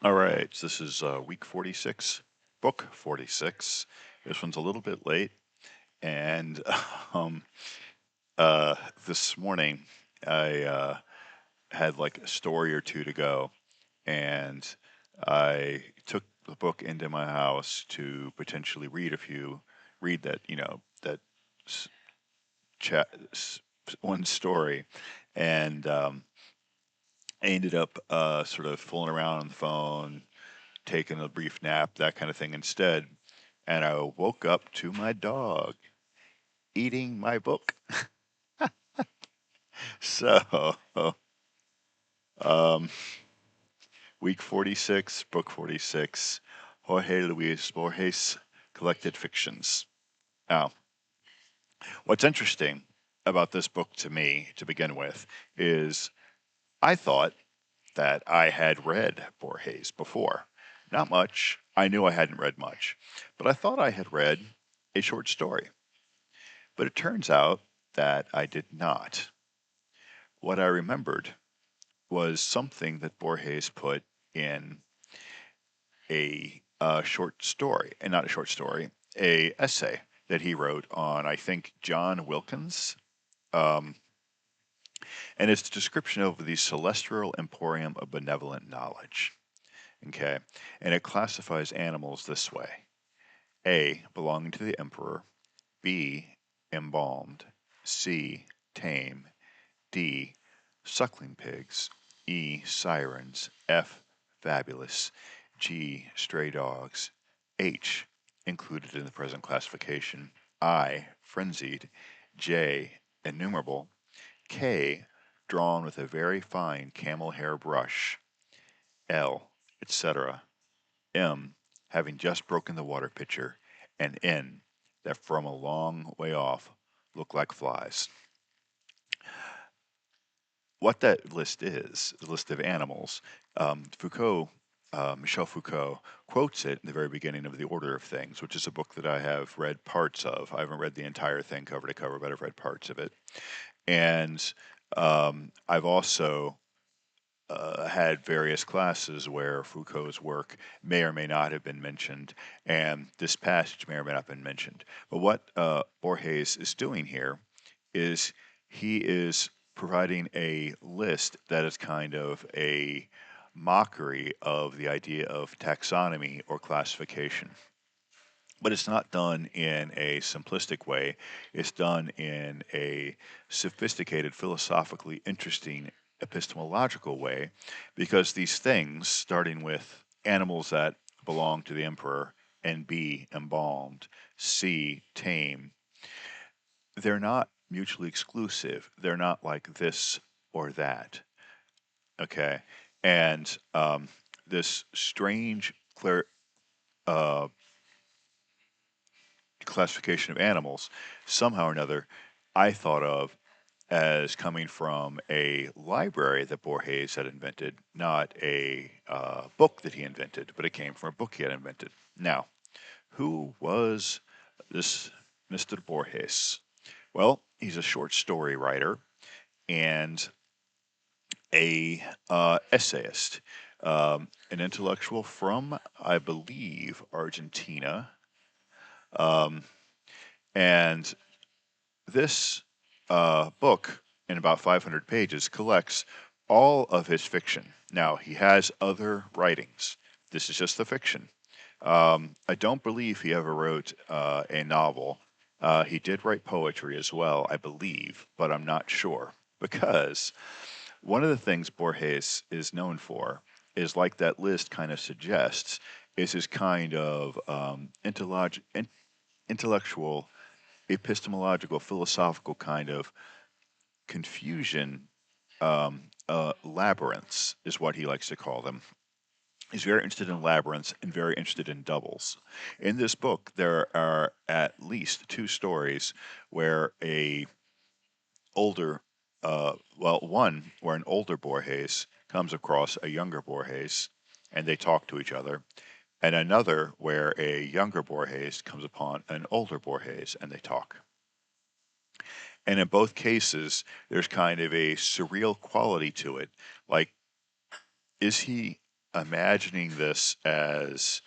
All right, so this is week 46, book 46. This one's a little bit late, and um, uh, this morning I had like a story or two to go, and I took the book into my house to potentially read that, that s- one story, and I ended up sort of fooling around on the phone, taking a brief nap, that kind of thing instead. And I woke up to my dog eating my book. So, um, week 46, book 46, Jorge Luis Borges, Collected Fictions. Now, what's interesting about this book to me, to begin with, is I thought that I had read Borges before. Not much. I knew I hadn't read much, but I thought I had read a short story. But it turns out that I did not. What I remembered was something that Borges put in a short story, and not a short story, a essay that he wrote on, I think, John Wilkins. Um, and it's a description of the celestial emporium of benevolent knowledge. Okay. And it classifies animals this way: A, belonging to the emperor; B, embalmed; C, tame; D, suckling pigs; E, sirens; F, fabulous; G, stray dogs; H, included in the present classification; I, frenzied; J, innumerable; K, drawn with a very fine camel hair brush; L, etc.; M, having just broken the water pitcher; and N, that from a long way off look like flies. What that list is, the list of animals, Michel Foucault, quotes it in the very beginning of The Order of Things, which is a book that I have read parts of. I haven't read the entire thing cover to cover, but I've read parts of it. And I've also had various classes where Foucault's work may or may not have been mentioned, and this passage may or may not have been mentioned. But what Borges is doing here is he is providing a list that is kind of a mockery of the idea of taxonomy or classification. But it's not done in a simplistic way. It's done in a sophisticated, philosophically interesting, epistemological way, because these things, starting with animals that belong to the emperor, and B, embalmed, C, tame, they're not mutually exclusive. They're not like this or that. Okay. And this strange uh, classification of animals, somehow or another, I thought of as coming from a library that Borges had invented, not a book that he invented, but it came from a book he had invented. Now, who was this Mr. Borges? Well, he's a short story writer and a essayist, an intellectual from, I believe, Argentina. Um, and this book, in about 500 pages, collects all of his fiction. Now, he has other writings. This is just the fiction. I don't believe he ever wrote a novel. He did write poetry as well, I believe, but I'm not sure. Because one of the things Borges is known for is, like that list kind of suggests, is his kind of intellectual, epistemological, philosophical kind of confusion. Labyrinths is what he likes to call them. He's very interested in labyrinths and very interested in doubles. In this book, there are at least two stories where a older, one where an older Borges comes across a younger Borges, and they talk to each other, and another where a younger Borges comes upon an older Borges, and they talk. And in both cases, there's kind of a surreal quality to it. Like, is he? imagining this as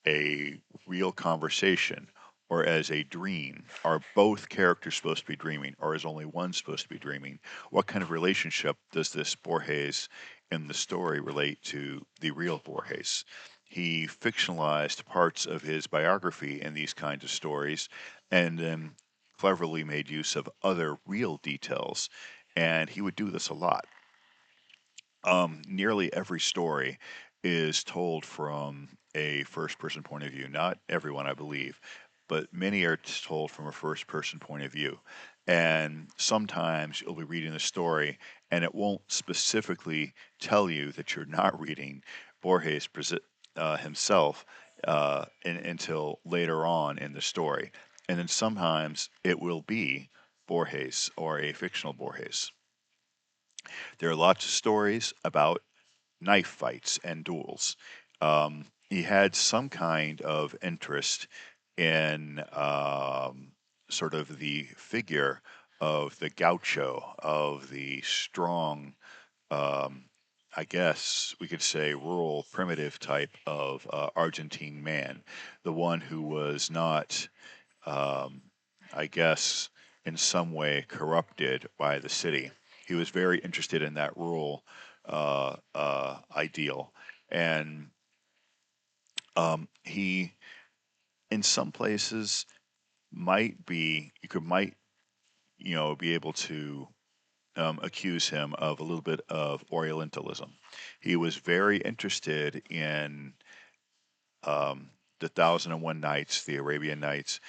a real conversation or as a dream? Are both characters supposed to be dreaming, or is only one supposed to be dreaming? What kind of relationship does this Borges in the story relate to the real Borges? He fictionalized parts of his biography in these kinds of stories and then cleverly made use of other real details. And he would do this a lot. Nearly every story is told from a first person point of view. Not everyone, I believe, but many are told from a first person point of view. And sometimes you'll be reading a story and it won't specifically tell you that you're not reading Borges himself until later on in the story. And then sometimes it will be Borges or a fictional Borges. There are lots of stories about knife fights and duels. He had some kind of interest in sort of the figure of the gaucho, of the strong, um, I guess we could say, rural, primitive type of Argentine man, the one who was not, um, I guess, in some way corrupted by the city. He was very interested in that rural ideal, and he, in some places, might be you could might be able to accuse him of a little bit of Orientalism. He was very interested in um, the Thousand and One Nights, the Arabian Nights,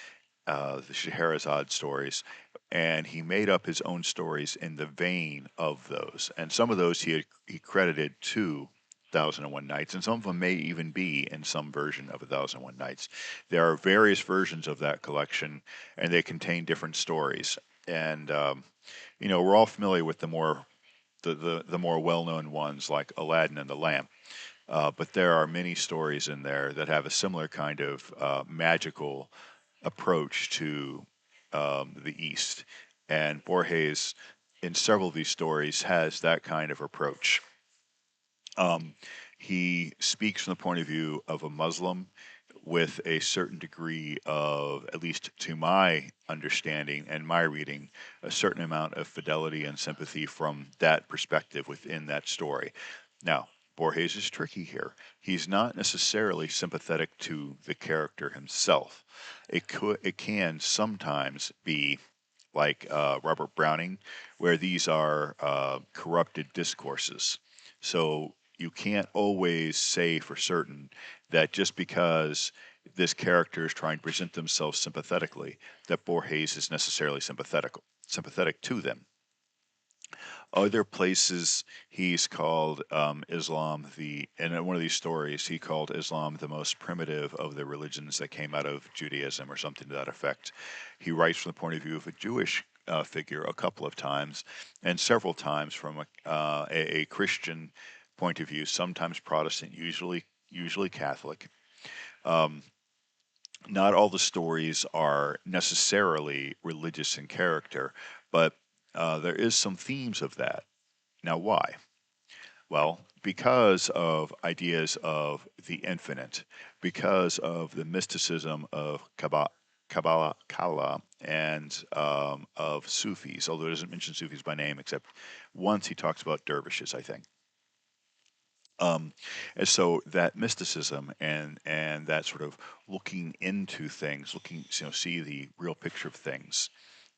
the Scheherazade stories, and he made up his own stories in the vein of those. And some of those he credited to Thousand and One Nights, and some of them may even be in some version of A Thousand and One Nights. There are various versions of that collection, and they contain different stories. And we're all familiar with the more well-known ones like Aladdin and the Lamp. But there are many stories in there that have a similar kind of magical approach to the East. And Borges, in several of these stories, has that kind of approach. Um, he speaks from the point of view of a Muslim with a certain degree of, at least to my understanding and my reading, a certain amount of fidelity and sympathy from that perspective within that story. Now, Borges is tricky here. He's not necessarily sympathetic to the character himself. It can sometimes be like Robert Browning, where these are corrupted discourses. So you can't always say for certain that just because this character is trying to present themselves sympathetically, that Borges is necessarily sympathetic to them. Other places he's called Islam in one of these stories he called Islam the most primitive of the religions that came out of Judaism or something to that effect. He writes from the point of view of a Jewish figure a couple of times, and several times from a Christian point of view, sometimes Protestant, usually Catholic. Um, Not all the stories are necessarily religious in character, but there is some themes of that. Now, why? Well, because of ideas of the infinite, because of the mysticism of Kabbalah and of Sufis, although it doesn't mention Sufis by name, except once he talks about dervishes, I think. Um, and so that mysticism and that sort of looking into things, see the real picture of things.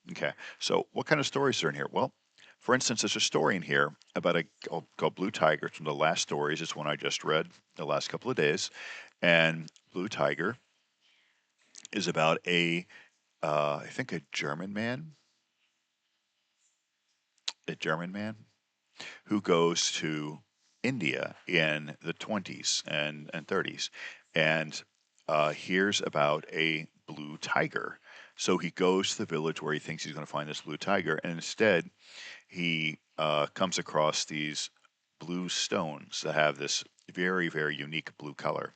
Okay, so what kind of stories are in here? Well, for instance, there's a story in here about called Blue Tiger. It's one of the last stories. It's one I just read the last couple of days, and Blue Tiger is about I think a German man who goes to India in the 20s and 30s and hears about a blue tiger. So he goes to the village where he thinks he's going to find this blue tiger, and instead he comes across these blue stones that have this very, very unique blue color.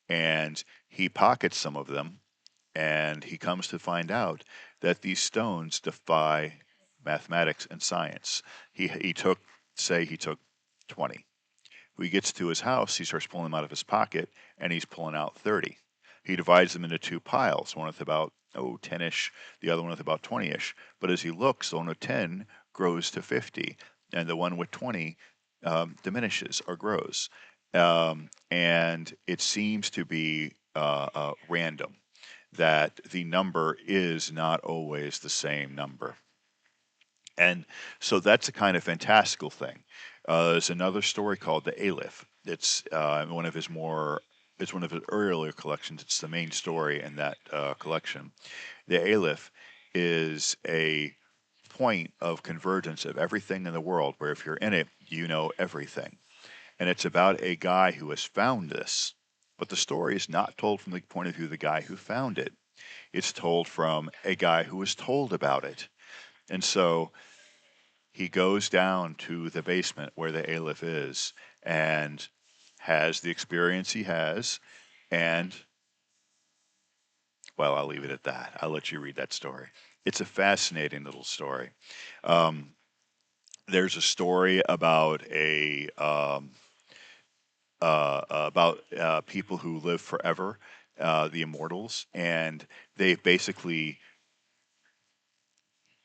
And he pockets some of them, and he comes to find out that these stones defy mathematics and science. He took, say, he took 20. When he gets to his house, he starts pulling them out of his pocket, and he's pulling out 30. He divides them into two piles, one with about 10-ish, the other one with about 20-ish. But as he looks, the one with 10 grows to 50, and the one with 20 diminishes or grows. And it seems to be random, that the number is not always the same number. And so that's a kind of fantastical thing. There's another story called The Aleph. It's it's one of his earlier collections. It's the main story in that collection. The Aleph is a point of convergence of everything in the world, where if you're in it, you know everything. And it's about a guy who has found this. But the story is not told from the point of view of the guy who found it. It's told from a guy who was told about it. And so he goes down to the basement where the Aleph is and has the experience he has. And, well, I'll leave it at that. I'll let you read that story. It's a fascinating little story. Um, there's a story about people who live forever, the immortals, and they've basically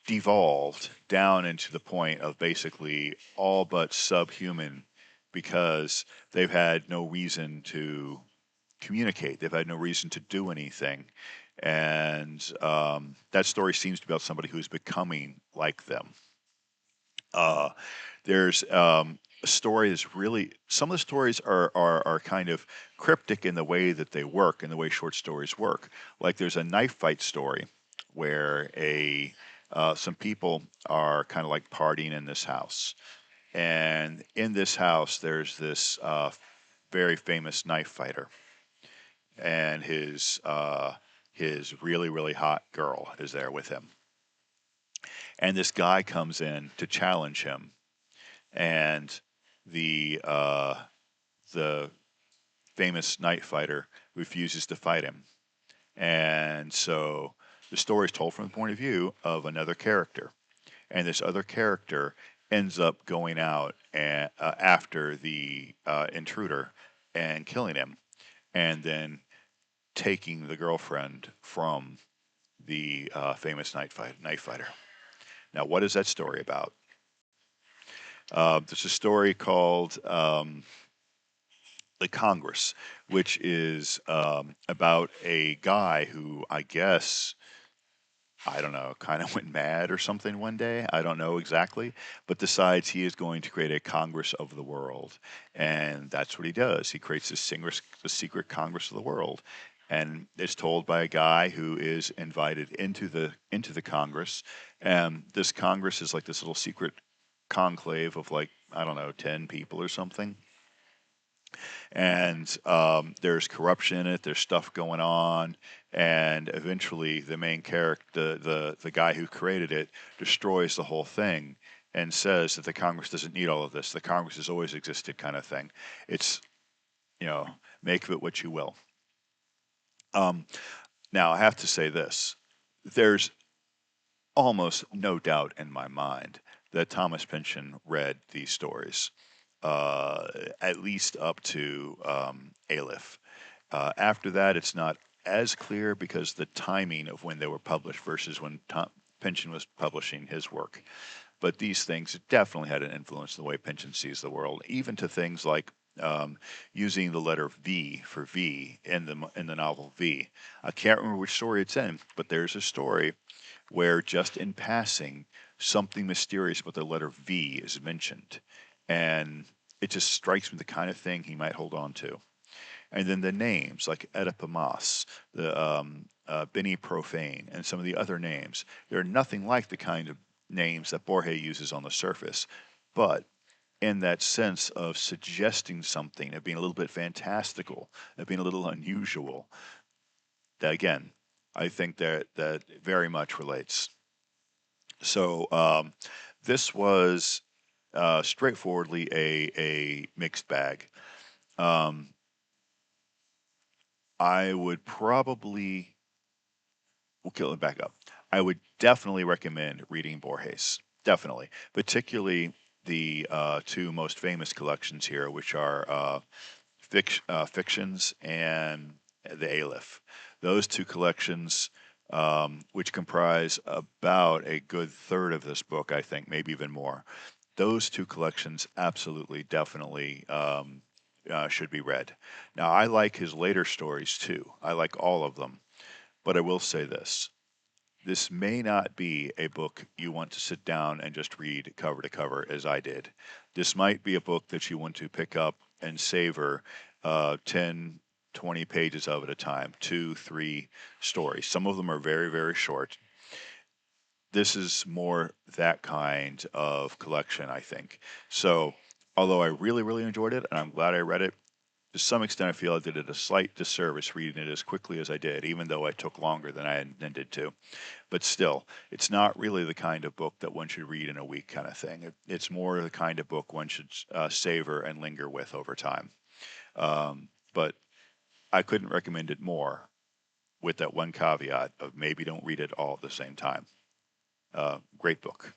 devolved down into the point of basically all but subhuman, because they've had no reason to communicate. They've had no reason to do anything. And that story seems to be about somebody who's becoming like them. Uh, there's a story that's really, some of the stories are kind of cryptic in the way that they work and the way short stories work. Like there's a knife fight story where some people are kind of like partying in this house. And in this house, there's this very famous knife fighter, and his really really hot girl is there with him. And this guy comes in to challenge him, and the famous knife fighter refuses to fight him. And so the story is told from the point of view of another character, and this other character ends up going out after the intruder and killing him, and then taking the girlfriend from the famous knife fighter. Now, what is that story about? There's a story called The Congress, which is about a guy who, I guess, I don't know, kind of went mad or something one day. I don't know exactly, but decides he is going to create a Congress of the world. And that's what he does. He creates the secret Congress of the world. And it's told by a guy who is invited into the Congress. And this Congress is like this little secret conclave of, like, I don't know, 10 people or something. And there's corruption in it. There's stuff going on, and eventually the main character, the guy who created it, destroys the whole thing and says that the Congress doesn't need all of this. The Congress has always existed, kind of thing. It's, make of it what you will. Um, Now I have to say this: there's almost no doubt in my mind that Thomas Pynchon read these stories, uh, at least up to Aleph. After that, it's not as clear because the timing of when they were published versus when Pynchon was publishing his work. But these things definitely had an influence in the way Pynchon sees the world, even to things like using the letter V for V in the novel V. I can't remember which story it's in, but there's a story where just in passing, something mysterious about the letter V is mentioned. And it just strikes me the kind of thing he might hold on to. And then the names like Oedipimas, the Beni Profane, and some of the other names, they're nothing like the kind of names that Borges uses on the surface. But in that sense of suggesting something, of being a little bit fantastical, of being a little unusual, that again, I think that very much relates. So this was straightforwardly a mixed bag. Um, I would probably, okay, back up. I would definitely recommend reading Borges. Definitely, particularly the two most famous collections here, which are Fictions and the Aleph. Those two collections, which comprise about a good third of this book, I think, maybe even more. Those two collections absolutely, definitely should be read. Now, I like his later stories too. I like all of them. But I will say this: this may not be a book you want to sit down and just read cover to cover as I did. This might be a book that you want to pick up and savor 10, 20 pages of at a time, two, three stories. Some of them are very, very short. This is more that kind of collection, I think. So, although I really, really enjoyed it and I'm glad I read it, to some extent I feel I did it a slight disservice reading it as quickly as I did, even though it took longer than I intended to. But still, it's not really the kind of book that one should read in a week, kind of thing. It's more the kind of book one should savor and linger with over time. But I couldn't recommend it more, with that one caveat of maybe don't read it all at the same time. Great book.